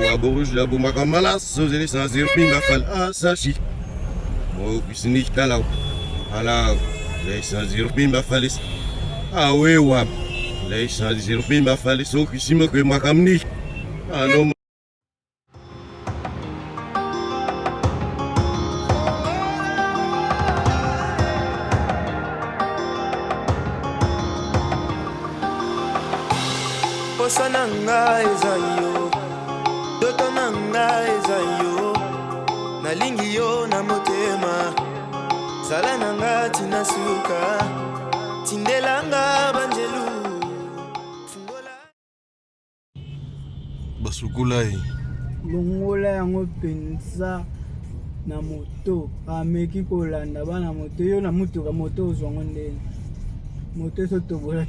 Baburush la Bumakamala, Sozeli Sanzirpin, Mafal, Sashi. Oh, Pisnik Talau. Alors, les Sanzirpin, Mafalis. Ah, oui, wap. Les Sanzirpin, Mafalis, oh, Kissimo, que Makamni. Ah, non. Nanga ezayo, doto nanga ezayo, nalingi yo na motema, sala nanga tinasuka, tindelanga banjelu, fungola. Basukulai. Longola yango pensa na moto, ameki kolanda bana moto yo na mutuka moto ozwango ndeni. Moto so tobola.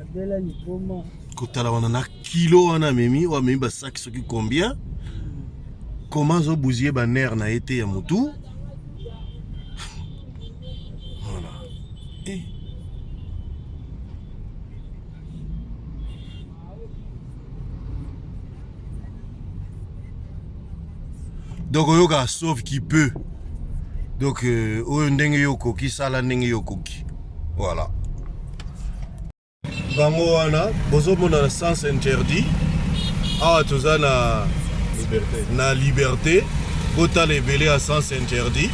Abela Lipoma. Kotala wana na kilo wana memi wa memi basaki soki combien? Comment zo bousiller ba nerf na été ya mutu? Voilà. Donc yoga sauve qui peut. Donc oyo ndenge yoko ki sala ndenge yoko ki. Voilà. Bango wana bozo mona sens interdit. Awa toza na liberté. Bota lebele à sens interdit.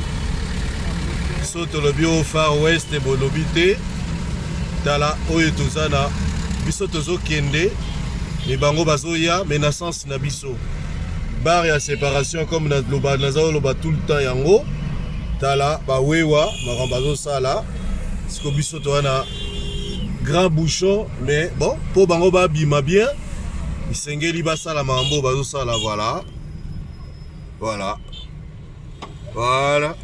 Soto lobi au far west et bolobité. Tala oyo toza na biso tozo kende. Mais bango bazo ya menaçance na biso. Bar ya séparation comme na loba nazo loba tout le temps yango. Tala ba wewa makambazo sala. Siko biso to wana grand bouchon, mais bon, pour bango ba bima bien, il s'engeli basa la mambo bazo sala, voilà. Voilà. Voilà.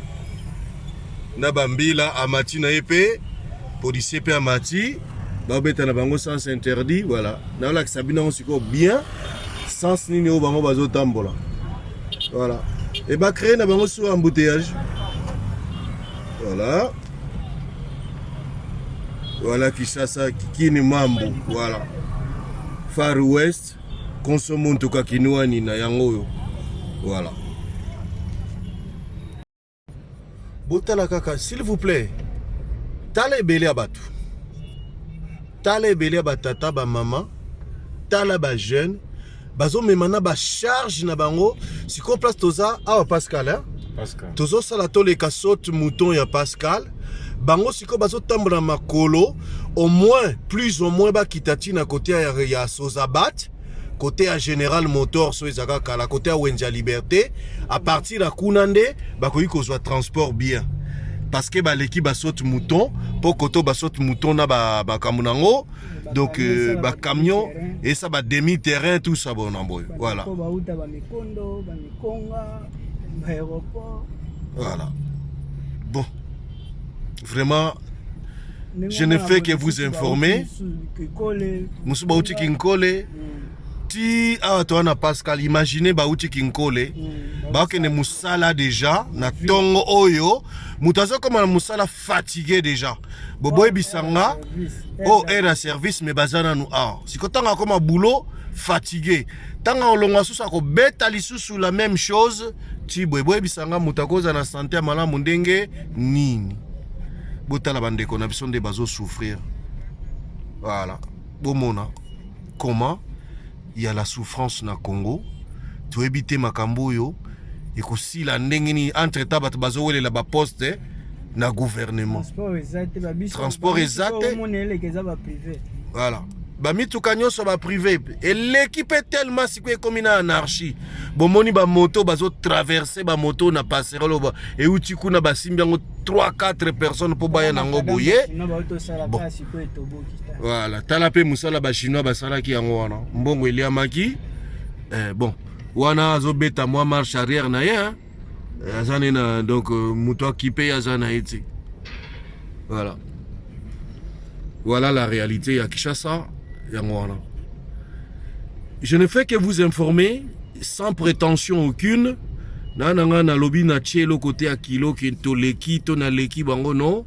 Na bambila amati na épée, policier pe amati, ba beta na bango sens interdit, voilà. Na la sabina on siko bien, sens nini o bango bazo tambola. Voilà. Et ba créer na bango sur embouteillage. Voilà. Voilà Kishasa Kini Mambo, voilà. Far West, consommons tout kakinouani na yango, voilà. Botala kaka, s'il vous plaît, tala ebele abatu. Tala ebele abatata ba maman, tala ba jeune, bazo memana ba charge na bango, si ko place toza awa Pascal, hein? Pascal. Tozo sala to le kasote mouton ya Pascal. Bango siko bazo tambola makolo au moins plus ou moins ba kitati na côté ya Sozabat côté à Général Motor so ezaka kala côté à Wenja Liberté à partir à Kunande ba koyi ko soit transport bien parce que ba l'équipe ba saute mouton pour koto ba saute mouton na ba kamunango donc ba camion et ça ba demi terrain tout ça bon amboy voilà voilà bon. Vraiment, je ne fais que vous informer. Monsieur Baouti Kinkole, ti awa Pascal, imaginez Baouti Kinkole, Baouti ne Moussala déjà, na tongo oyo, Moutazo comme un Moussala fatigué déjà. Boboy Bisanga, oh, air à service, mais bazana nous a. Si quand on a comme un boulot, fatigué. Tant on l'a sous sa bête à sous la même chose, ti boboy Bisanga, Moutakoza na santé à malam mundenge, nini. Botala bande qu'on a besoin de bazo souffrir. Voilà. Bomona. Comment il y a la souffrance na Congo. Tu éviter makambo yo. Et que si la ndengeni entre tabat bazo wele la ba poste na gouvernement. Transport exact. Voilà. Bami tukanyo so ba privé et l'équipe est tellement si comme une anarchie. Bomoni ba moto bazo traverser ba moto na passerelle ba et utiku na ba simbiango 3-4 personnes pour baya nango boye. Bon. Voilà, talape musala ba chinois ba sala ki yango wana. Mbongo eliamaki. Bon, wana azo beta moi marche arrière na ya. Azane na donc muto ki paye azana eti. Voilà. Voilà la réalité à Kinshasa. Je ne fais que vous informer sans prétention aucune. Nananga na lobby na tchelo côté à kilo qui to leki to na leki bango non.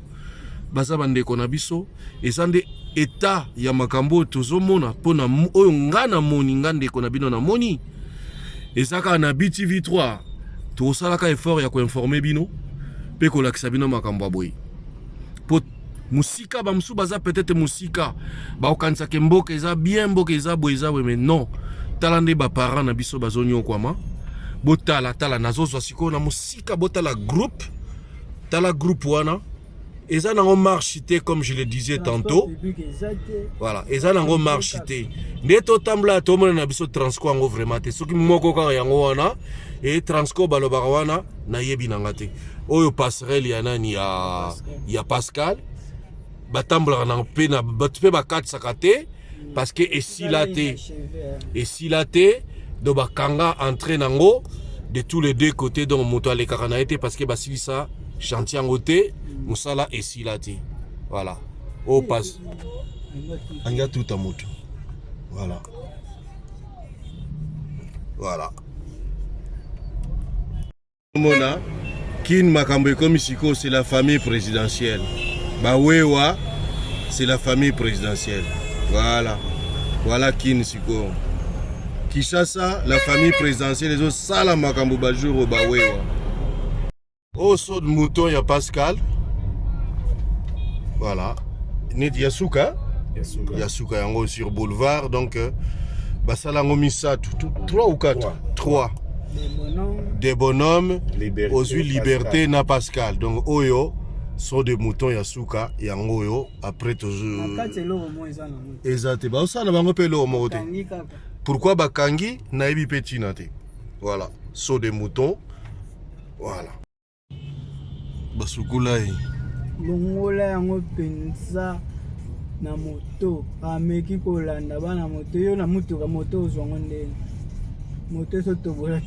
Basa bande konabiso et sande état ya makambo tozomona pona oyo ngana moni ngande ko na bino na moni ezaka na BTV3 to salaka effort ya ko informer bino pe ko lakisa bino makambo aboyi po musika ba musu baza peut-être musika ba okanisa ke mboka eza bien mboka eza boyeza mais non talande ba parents na biso bazonyo kwama botala tala nazozwa siko na musika botala groupe tala groupe wana eza nango marchité comme je le disais tantôt voilà eza nango marchité ndeto tambla to mona na biso transco ngo vraiment te soki moko kaka yango wana et transco balobaka wana na yebi nanga te oyo passerelle ya nani ya Pascal batambla na pe na batpe ba 4 sakate parce que esilaté do bakanga entrer nango de tous les deux côtés donc moto ale kaka na été parce que basilisa chantier en côté musala esilaté voilà au passe anga tout à moto voilà mona kin makambo comme siko c'est la famille présidentielle bawewa c'est la famille présidentielle voilà kin siko Kishasa la famille présidentielle les autres sala makambo bajuro bawewa au saut de mouton ya Pascal voilà net Yasuka yango sur boulevard donc basala ngomisa 3 ou 4 3 des bonhommes aux huiles liberté na Pascal donc oyo sont des moutons Yasuka yango yo après toujours exact ba osala bango pelo mo te pourquoi bakangi na ebi petina te voilà sont des moutons voilà basukulayi longola yango penza na moto ameki kolanda bana moto yo na mutuka moto ozwango ndenge moto so tobola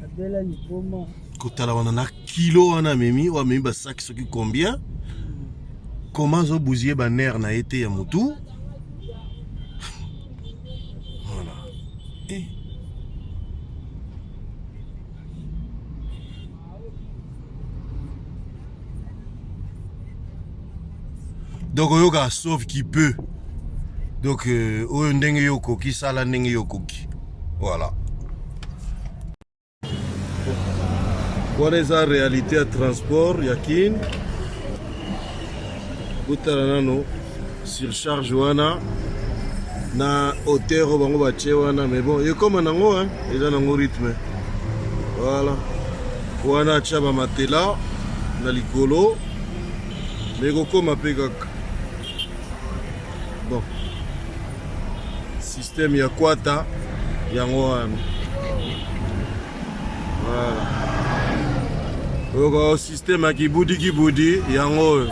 abela likoma kotala wana na kilo wana memi wa memi basaki soki combien comment zo bousier ba nerf na été ya motu voilà donc yoga sauve qui peut donc oyo ndenge yokoki sala ndenge yokoki voilà wana eza réalité ya transport ya kin kutala nano surcharge wana na hauteur oyo bango batie wana mais bon ekoma nango eza nango rythme voilà wana atia bamatela na likolo mais ekokoma mpe kaka bon système ya kwata yango wana voilà oyo système ya kibudi yango oyo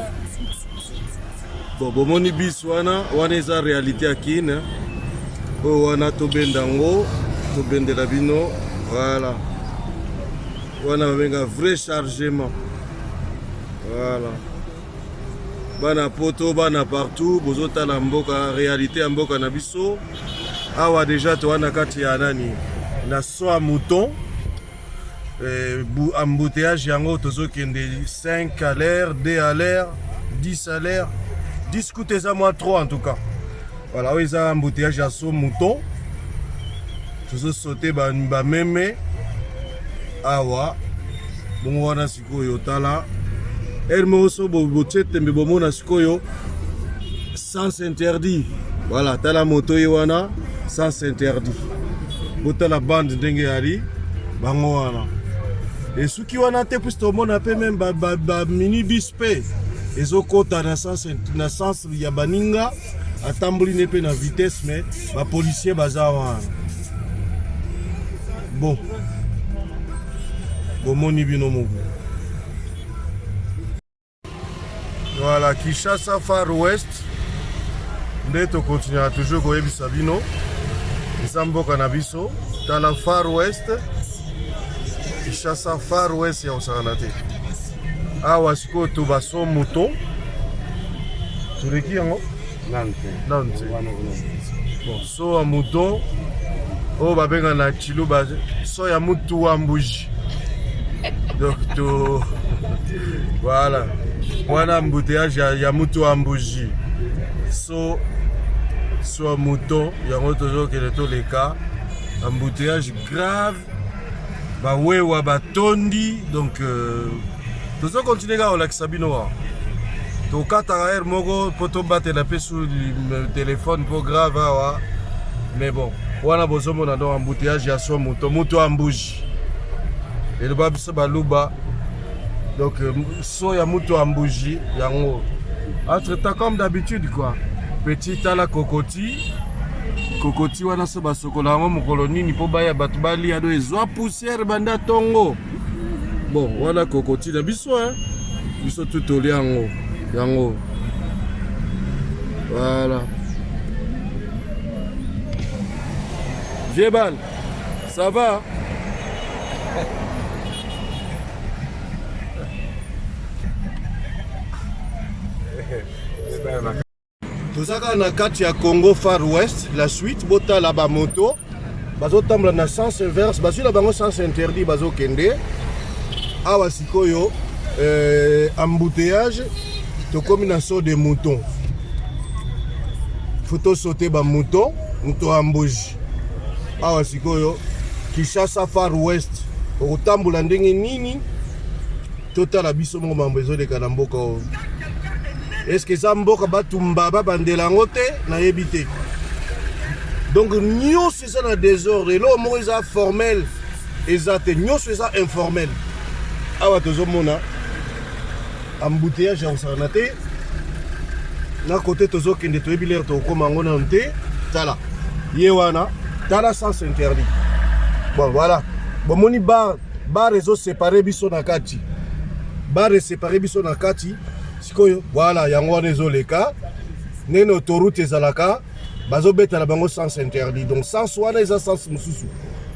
bon bomoni bis wana eza réalité ya kine oyo wana tobenda ngo tobendela bino voilà wana babenga vrai chargement voilà bana poto bana partout bozotala mboka réalité ya mboka na biso awa déjà towana kati ya nani na soa mouton embouteillage yango tozokende 5 à l'air 2 à l'air 10 à l'air 10 coûte eza moins 3 en tout cas voilà oyo eza embouteillage ya so mouton tozosaute bameme awa bongo wana sikoyo tala herme so botie tembe bomona sikoyo sens interdit voilà tala moto ye wana sens interdit botala bande ndenge yali bango wana esuki wana te pusi tomona mpe meme baminibus mpe ezokota na sens ya baninga atamboli ne mpe na vitesse mais bapolisier baza wana bon bomoni bino moko voilà Kinshasa Far West nde tokontinuera toujours koyebisa bino eza mboka na biso tala Far West Kinshasa Far West ya osakana te awa sikoyo tobaso moto toleki yango nante bon so ya moto oyo babenga na chiluba so ya mutu wa mbuji donc to voilà wana embouteillage ya mutu ambuji so moto yango tozokende toleka embouteillage grave bawewa batondi donc tozokontinue kaka kolakisa bino wa tokataka aire moko mpo tobatela mpe sur telefone mpo grave awa mais bon wana bozomona donc embouteillage ya so moto ambuji eloba biso baluba donc so ya mutu ambuji yango entre temps comme d'habitude quoi petit tala kokoti wana so basokola yango mokolo nini mpo baya bato balia do ezwa poussière banda tongo bon wana kokoti na biso biso tutoli yango voilà vieux bal ça va tozaka na kati ya Congo Far West la suite botala ba moto bazotambola na sens inverse bazwi na bango sens interdit bazokende awa sikoyo embouteillage tokomi na saut de mouton faut sauter ba mouton ambuji awa sikoyo Kinshasa Far West okotambola ndenge nini totala biso moko mambo ezoleka na mboka oyo. Est-ce que ça mboka batumba babandela yango te nayebi te. Donc nyonso eza na désordre elo moko eza formel eza te nyonso eza informel awa tozomona embouteillage ya kosala te na kote tozokende toyebi lere tokoma yango nano te tala ye wana tala sens interdit bon voilà bomoni bar ezosepare biso na kati bar esepare biso na kati sikoyo voilà yango wana ezoleka nene autoroute ezalaka bazobetala bango sens interdit donc sens wana eza sens mosusu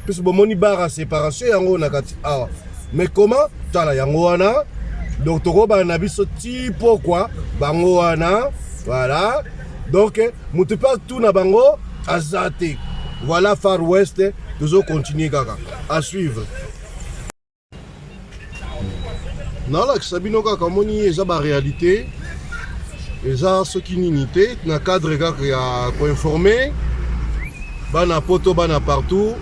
puisque bomoni bar ya séparation yango na kati awa mais comment tala yango wana donc tokobana na biso ti pourquoi bango wana voilà donc mutu pas tout na bango azate voilà Far West tozokontinue kaka à suivre. nalakisa bino kaka moni eza baréalité eza soki nini te na cadre kaka ya koinforme bana poto bana partout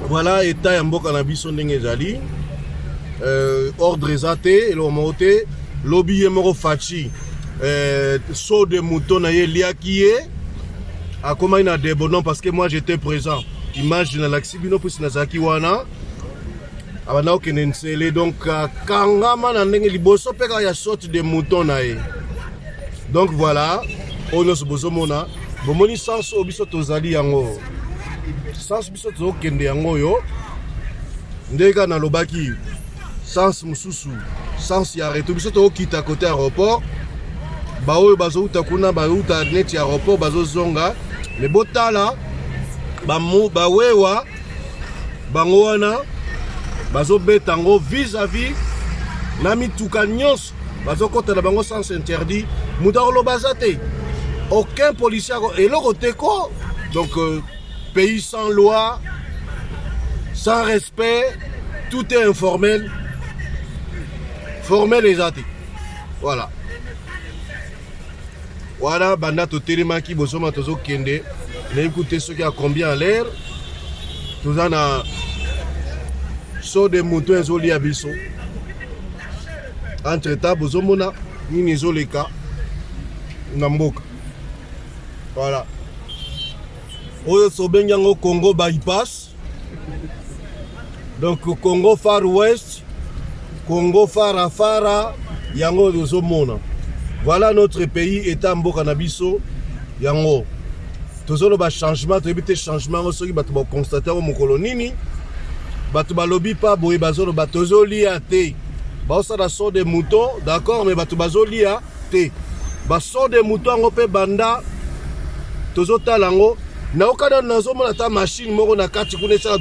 voilà état ya mboka na biso ndenge ezali ordre eza te eloko moko te lobi ye moko faci saut de mouton na ye liaki ye akomai na debonon parce que moi j'étais présent image nalakisi bino mposi nazalaki wana abanda okende nsele donc kangama na ndenge liboso mpe kaka ya sorte de mouton na ye donc voilà oyo nyonso bozomona bomoni sens oyo biso tozali yango sens biso tozokende yango oyo ndenge kaka nalobaki sens mosusu sens ya reto biso tokokita kote aéroport baoyo bazouta kuna bauta neti aéroport bazozonga me botala bawewa bango wana bazobeta yango vis-à-vis na mituka nyonso bazokotela bango sens interdit mutu akoloba aza te aucun policier eloko te ko donc pays sans loi sans respect tout est informel formel eza te voilà wana banda totelemaki bosoma tozokende nayebi te soki ya combien à l'air toza na saut de mouton ezolia biso entre temps bozomona nini ezoleka na mboka voilà oyo sobengi yango Congo bypass donc Congo Far West Congo Fara yango tozomona voilà notre pays état mboka na biso yango tozoloba changement toyebi te changement soki bato bakonstate yango mokolo nini bato balobi pa boye bazoloba tozolia te baosala saut de mouton d'accord mais bato bazolia te basaut de mouton yango mpe banda tozotala yango naokana nazomona ta machine moko na kati kuna esala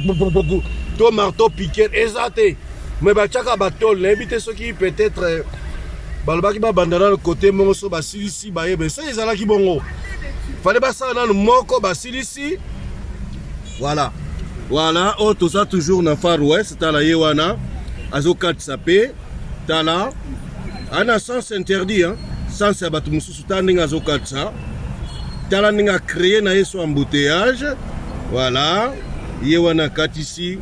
to marteau piquet eza te mais batiaka batole nayebi te soki peut-être balobaki babanda na côté moko so basilisi bayebe so ezalaki bongo fallait basala nanu moko basilisi voilà oyo toza toujours na Far West tala ye wana azokatisa pe tala ana sens interdit hein sens ya bato mosusu ta ndenge azokatisa tala ndenge acréé na ye so embouteillage voilà ye wana katisi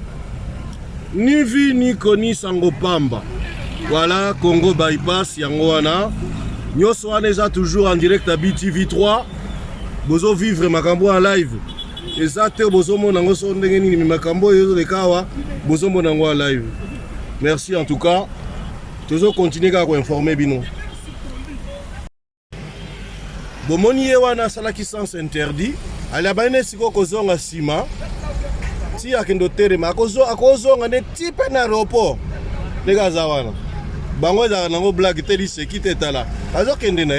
ni vi ni koni sango pamba voilà Congo bypass yango wana nyonso wana eza toujours en direct à BTV3 bozo vivre makambo en live eza te bozomona yango so ndenge nini makambo oyo ezoleka awa bozomona yango en live. Merci en tout cas. Toujours continuer à informer bino. Bomoni ye wana salaki sens interdit. Ali abane siko kozonga sima. Ti akendo terema akozonga ne type na aéroport. Les gars wana. Bango za nango blague teli sekite tala. Azokende na.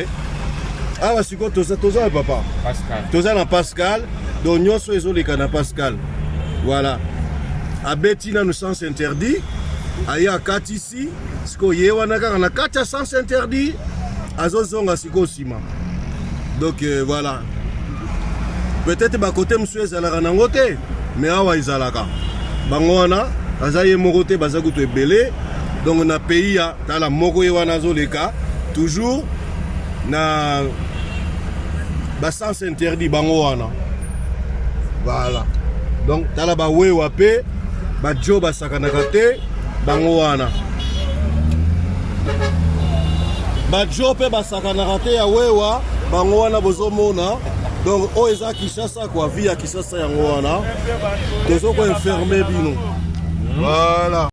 Awa siko toza papa. Pascal. Toza na Pascal. Donc nyonso ezoleka na Pascal. Voilà. Abeti na sens interdit. Aya katisi siko ye wana kaka na kati ya sens interdit azozonga siko sima. Donc voilà. Peut-être ba côté monsieur ezalaka nango te mais awa ezalaka. Bango wana azaye moko te baza kutu ebele. Donc na pays ya tala moko ye wana azoleka toujours na ba sens interdit bango wana. Voilà. Donc tala ba wewa pe ba jo basakanaka te bango wana bajo pe basakanaka te ya wewa bango wana bozomona. Donc o eza Kinshasa kwa via ya Kinshasa yango wana tozoko enfermer bino. Voilà.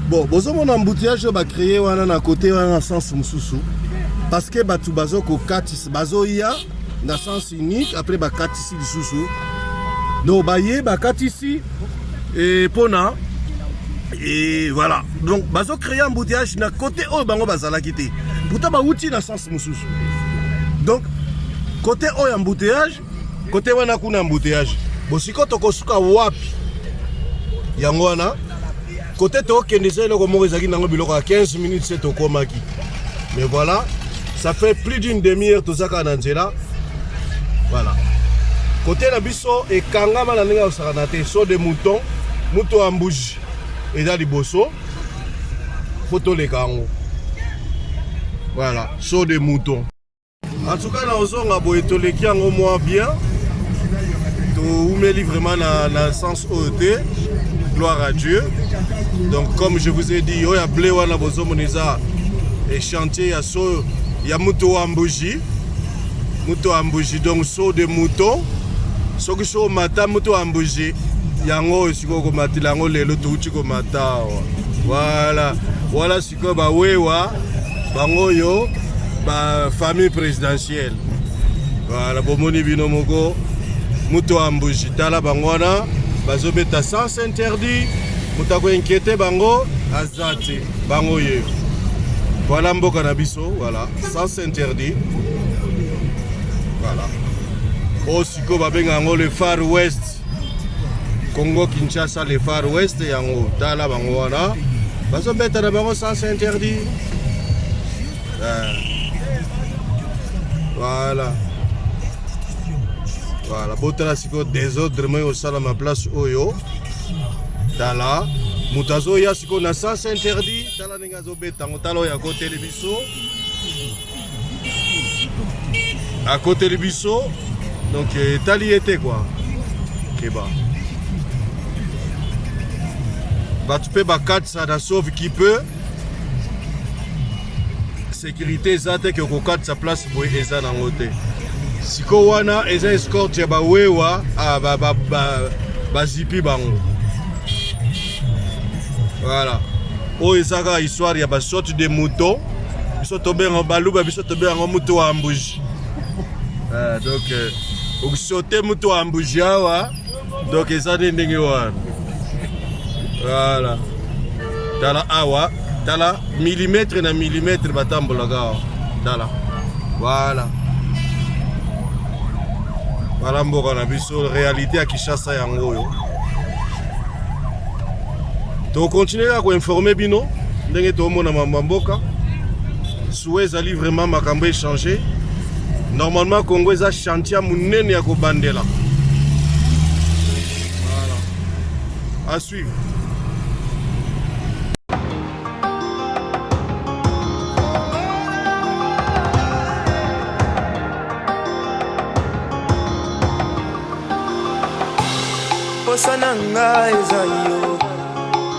Bon bozomona embouteillage ba créer wana na côté wana sens mususu parce que batu bazoko katisi bazoya na sens unique après ba katisi lisusu. Donc baye ba katisi et pona. Et voilà. Donc, bazo créer un embouteillage na côté o bango bazala kité. Pourtant ba outil na sens mususu. Donc côté o embouteillage, côté wana kuna embouteillage. Bosiko tokosuka wapi? Yango wana côté to kendeza eloko moko ezaki nango biloko à 15 minutes c'est tokomaki. Mais voilà, ça fait plus d'une demi-heure tozaka na nzela. Voilà. Côté na biso et kangama na ndenge osaka te so de mouton, mouton en bouge. Et dans les bossos, photo les kango. Voilà, saut de mouton. En tout cas, nous avons boétolé qui en moins bien. Tout met vraiment dans le sens OET. Gloire à Dieu. Donc, comme je vous ai dit, il y a blé wana bozo moneza et chantier il y a mouton en bougie. Mouton en bougie. Donc, saut de mouton. Saut que saut matin mouton en bougie. Yango siko ko matila ngo lelo tuuti ko mata. Voilà. Voilà siko ba wewa bango yo ba famille présidentielle. Voilà bomoni bino moko muto ambuji tala bango wana bazobeta sens interdit muta ko inquiéter bango azati bango ye. Voilà mboka na biso, voilà, sens interdit. Voilà. O siko ba benga ngo le Far West. Congo Kinshasa le Far West yango tala bango wana bazo beta na bango sens interdit. Voilà. Voilà, botala siko désordre moi au sala ma place oyo. Tala mutazo ya siko na sens interdit tala ninga zo beta ngotalo ya côté de biso. À côté de biso. Donc tali était quoi. Keba. Tu peux battre ça dans sauve qui peut. Sécurité zate que kokat sa place pour eza na ngote. Siko wana eza escorte ya ba wewa ba zipi bango. Voilà. O ezaka histoire ya ba sorte de mouton. Biso tomber en baluba biso tomber en mouton en bouge. Donc au sauter mouton en bouge wa. Donc eza ndenge wana. Voilà. Tala awa, tala millimètre na millimètre batambola ga. Tala. Voilà. Voilà mboka na biso réalité à Kinshasa yango yo. To continuer à informer bino ndenge to mona mboka. Souhait ali vraiment makambo échanger. Normalement Congo eza chantier munene ya ko bandela. Voilà. À suivre. posa na nga eza yo,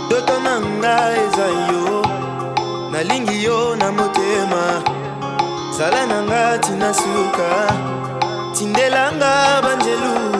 ndoto na nga eza yo, nalingi yo na motema, zala na nga tina suka, tindelanga banjelu